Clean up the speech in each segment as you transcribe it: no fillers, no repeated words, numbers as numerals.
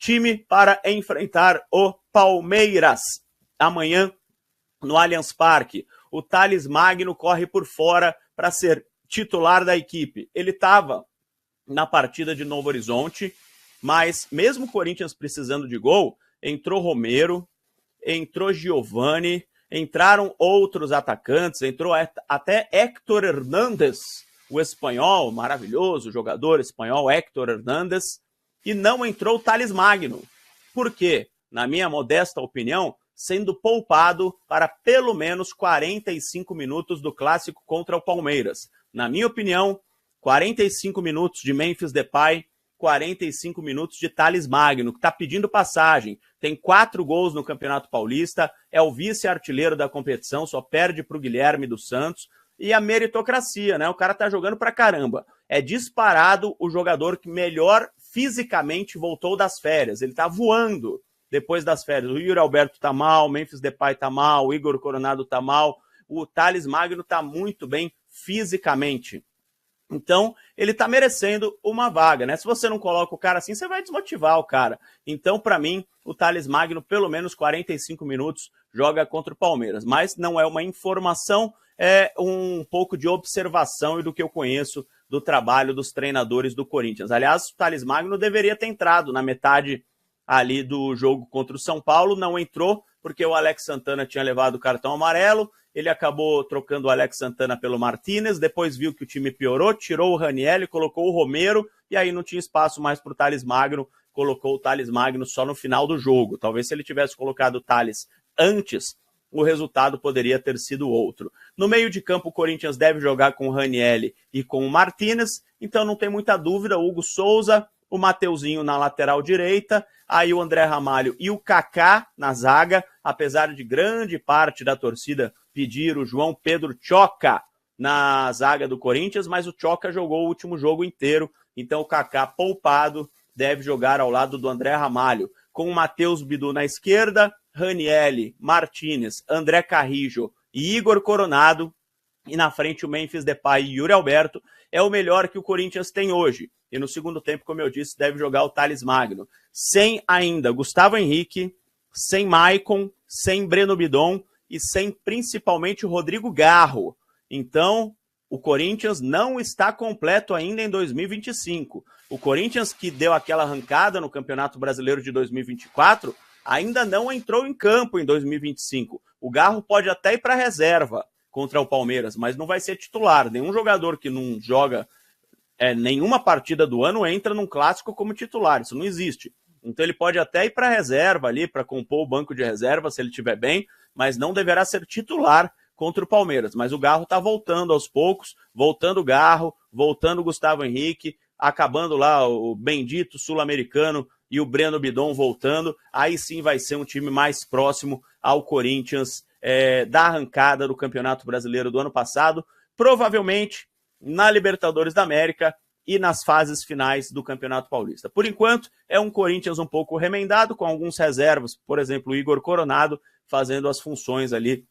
time para enfrentar o Palmeiras amanhã no Allianz Parque. O Thales Magno corre por fora para ser titular da equipe. Ele estava na partida de Novo Horizonte, mas mesmo o Corinthians precisando de gol, entrou Romero, entrou Giovani, entraram outros atacantes, entrou até Héctor Hernández, o espanhol, maravilhoso jogador espanhol, Héctor Hernández, e não entrou o Thales Magno. Por quê? Na minha modesta opinião, sendo poupado para pelo menos 45 minutos do clássico contra o Palmeiras. Na minha opinião, 45 minutos de Memphis Depay, 45 minutos de Thales Magno, que está pedindo passagem. Tem 4 gols no Campeonato Paulista, é o vice-artilheiro da competição, só perde para o Guilherme dos Santos. E a meritocracia, né? O cara tá jogando pra caramba. É disparado o jogador que melhor fisicamente voltou das férias. Ele tá voando depois das férias. O Yuri Alberto tá mal, o Memphis Depay tá mal, o Igor Coronado tá mal, o Thales Magno tá muito bem fisicamente. Então, ele tá merecendo uma vaga, né? Se você não coloca o cara assim, você vai desmotivar o cara. Então, para mim, o Thales Magno, pelo menos 45 minutos, joga contra o Palmeiras. Mas não é uma informação, é um pouco de observação e do que eu conheço do trabalho dos treinadores do Corinthians. Aliás, o Thales Magno deveria ter entrado na metade ali do jogo contra o São Paulo, não entrou, porque o Alex Santana tinha levado o cartão amarelo, ele acabou trocando o Alex Santana pelo Martínez, depois viu que o time piorou, tirou o Ranieri, colocou o Romero, e aí não tinha espaço mais para o Thales Magno, colocou o Thales Magno só no final do jogo. Talvez se ele tivesse colocado o Thales antes, o resultado poderia ter sido outro. No meio de campo, o Corinthians deve jogar com o Ranieri e com o Martínez, então não tem muita dúvida, o Hugo Souza, o Mateuzinho na lateral direita, aí o André Ramalho e o Kaká na zaga, apesar de grande parte da torcida pedir o João Pedro Tchoca na zaga do Corinthians, mas o Tchoca jogou o último jogo inteiro, então o Kaká poupado deve jogar ao lado do André Ramalho, com o Matheus Bidu na esquerda, Ranieri, Martínez, André Carrijo e Igor Coronado, e na frente o Memphis Depay e Yuri Alberto, é o melhor que o Corinthians tem hoje. E no segundo tempo, como eu disse, deve jogar o Thales Magno. Sem ainda Gustavo Henrique, sem Maicon, sem Breno Bidon e sem principalmente o Rodrigo Garro. Então, o Corinthians não está completo ainda em 2025. O Corinthians, que deu aquela arrancada no Campeonato Brasileiro de 2024, ainda não entrou em campo em 2025. O Garro pode até ir para a reserva contra o Palmeiras, mas não vai ser titular. Nenhum jogador que não joga nenhuma partida do ano entra num clássico como titular. Isso não existe. Então ele pode até ir para a reserva ali, para compor o banco de reserva, se ele estiver bem, mas não deverá ser titular contra o Palmeiras. Mas o Garro está voltando aos poucos, voltando o Garro, voltando o Gustavo Henrique, acabando lá o bendito sul-americano e o Breno Bidon voltando. Aí sim vai ser um time mais próximo ao Corinthians da arrancada do Campeonato Brasileiro do ano passado, provavelmente na Libertadores da América e nas fases finais do Campeonato Paulista. Por enquanto, é um Corinthians um pouco remendado, com alguns reservas, por exemplo, o Igor Coronado fazendo as funções ali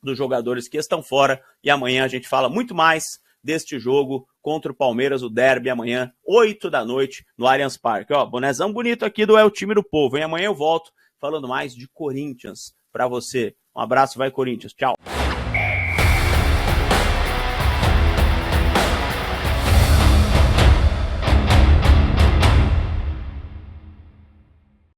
dos jogadores que estão fora, e amanhã a gente fala muito mais deste jogo contra o Palmeiras, o derby, amanhã, 8 da noite, no Allianz Parque. Ó, bonezão bonito aqui do É o Time do Povo, hein? Amanhã eu volto falando mais de Corinthians para você. Um abraço, vai Corinthians, tchau!